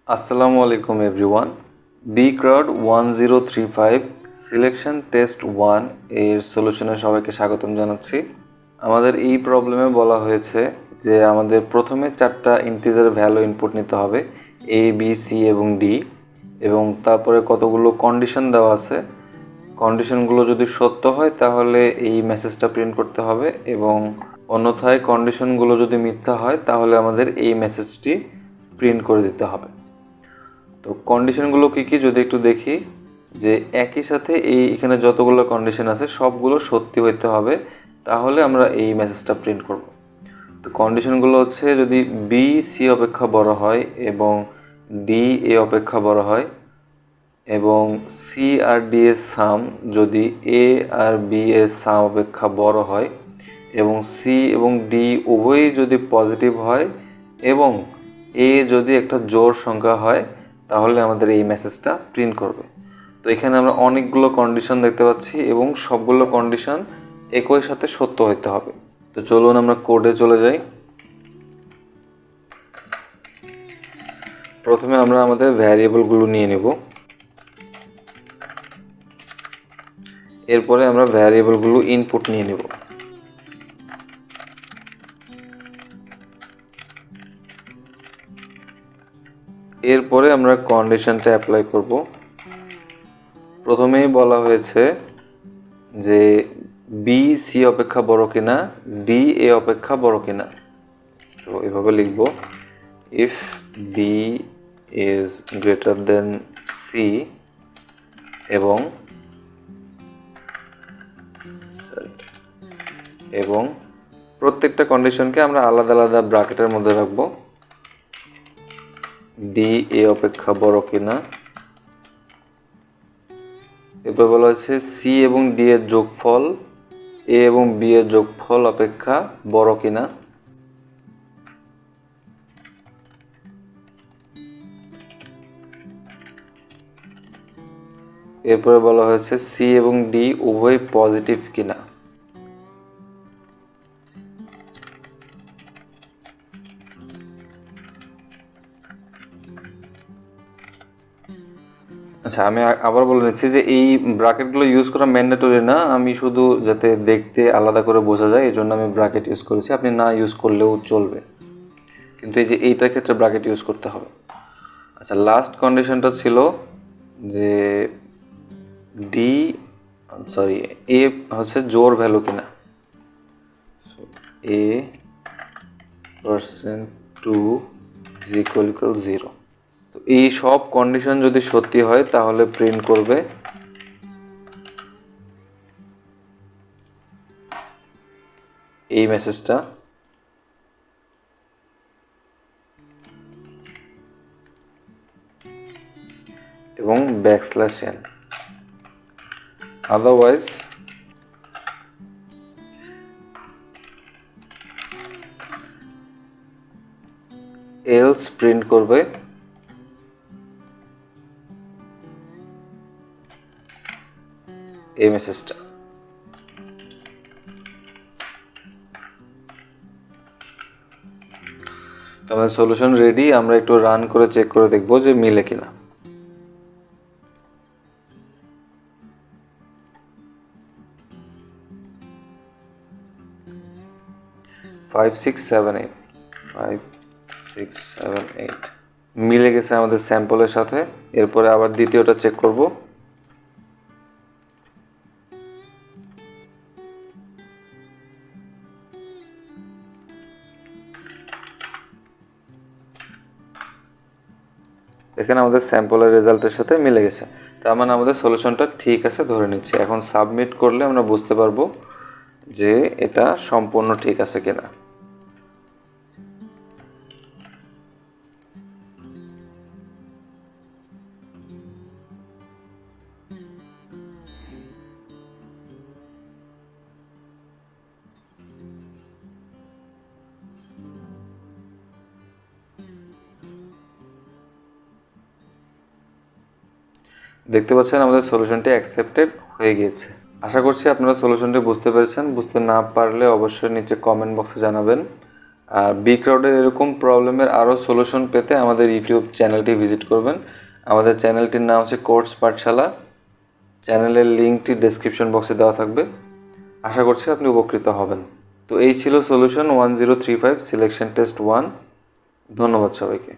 আসসালামু আলাইকুম everyone. beecrowd 1035 selection test 1 এর সলিউশনে সবাইকে স্বাগতম জানাচ্ছি। আমাদের এই প্রবলেমে বলা হয়েছে যে আমাদের প্রথমে 4টা ইন্টিজার ভ্যালু ইনপুট নিতে হবে, এ বি সি এবং ডি, এবং তারপরে কতগুলো কন্ডিশন দেওয়া আছে। কন্ডিশনগুলো যদি সত্য হয় তাহলে এই মেসেজটা প্রিন্ট করতে হবে, এবং অন্যথায় কন্ডিশনগুলো যদি মিথ্যা হয় তাহলে আমাদের এই মেসেজটি প্রিন্ট করে দিতে হবে। তো কন্ডিশনগুলো কী কী যদি একটু দেখি, যে একই সাথে এখানে যতগুলো কন্ডিশন আছে সবগুলো সত্যি হইতে হবে, তাহলে আমরা এই মেসেজটা প্রিন্ট করব। তো কন্ডিশনগুলো হচ্ছে, যদি বি সি অপেক্ষা বড় হয় এবং ডি এ অপেক্ষা বড় হয়, এবং সি আর ডি এর সাম যদি এ আর বি এর সাম অপেক্ষা বড় হয়, এবং সি এবং ডি উভয়ই যদি পজিটিভ হয়, এবং এ যদি একটা জোড় সংখ্যা হয়, তাহলে আমাদের এই মেসেজটা প্রিন্ট করবে। তো এখানে আমরা অনেকগুলো কন্ডিশন দেখতে পাচ্ছি এবং সবগুলো কন্ডিশন একই সাথে সত্য হতে হবে। তো চলুন আমরা কোডে চলে যাই। প্রথমে আমরা আমাদের ভ্যারিয়েবলগুলো নিয়ে নেব, এরপরে আমরা ভ্যারিয়েবলগুলো ইনপুট নিয়ে নেব। এরপরে আমরা কন্ডিশনটা অ্যাপ্লাই করব। প্রথমেই বলা হয়েছে যে বি সি অপেক্ষা বড় কিনা, ডি এ অপেক্ষা বড় কিনা। তো এভাবে লিখব, if B is greater than C, এবং প্রত্যেকটা কন্ডিশনকে আমরা আলাদা আলাদা ব্র্যাকেটের মধ্যে রাখব। ডি এ অপেক্ষা বড় কিনা, এরপর বলা হচ্ছে সি এবং ডি এর যোগফল এ এবং বি এর যোগফল অপেক্ষা বড় কিনা। এরপরে বলা হয়েছে সি এবং ডি উভয় পজিটিভ কিনা। আচ্ছা, আমি আবার বলে নিচ্ছি যে এই ব্র্যাকেটগুলো ইউজ করা ম্যান্ডেটরি না, আমি শুধু যাতে দেখতে আলাদা করে বোঝা যায় এই জন্য আমি ব্র্যাকেট ইউজ করেছি, আপনি না ইউজ করলেও চলবে, কিন্তু এই যে এইটার ক্ষেত্রে ব্র্যাকেট ইউজ করতে হবে। আচ্ছা, লাস্ট কন্ডিশনটা ছিল যে এ হচ্ছে জোড় ভ্যালু কিনা। এ পার্সেন্ট 2 ইজ ইকুয়াল 0। তো এই সব কন্ডিশন যদি সত্যি হয় তাহলে প্রিন্ট করবে এই মেসেজটা, এবং \n। আদারওয়াইজ এলস প্রিন্ট করবে এই মেসেজটা। তো আমাদের সলিউশন রেডি, আমরা একটু রান করে চেক করে দেখব যে মিলে কিনা। 5 6 7 8 5 6 7 8 মিলে গেছে আমাদের স্যাম্পলের সাথে। এরপরে আবার দ্বিতীয়টা চেক করব। এখানে আমাদের স্যাম্পলের রেজাল্টের সাথে মিলে গেছে, তার মানে আমাদের সলিউশনটা ঠিক আছে ধরে নিচ্ছি। এখন সাবমিট করলে আমরা বুঝতে পারবো যে এটা সম্পূর্ণ ঠিক আছে কিনা। দেখতে পাচ্ছেন আমাদের সলিউশনটি অ্যাকসেপ্টেড হয়ে গিয়েছে। আশা করছি আপনারা সলিউশনটি বুঝতে পেরেছেন। বুঝতে না পারলে অবশ্যই নিচে কমেন্ট বক্সে জানাবেন। আর beecrowd-এর এরকম প্রবলেমের আরও সলিউশন পেতে আমাদের ইউটিউব চ্যানেলটি ভিজিট করবেন। আমাদের চ্যানেলটির নাম হচ্ছে কোর্স পাঠশালা। চ্যানেলের লিঙ্কটি ডেসক্রিপশন বক্সে দেওয়া থাকবে। আশা করছি আপনি উপকৃত হবেন। তো এই ছিল সলিউশন 1035 সিলেকশন টেস্ট 1। ধন্যবাদ সবাইকে।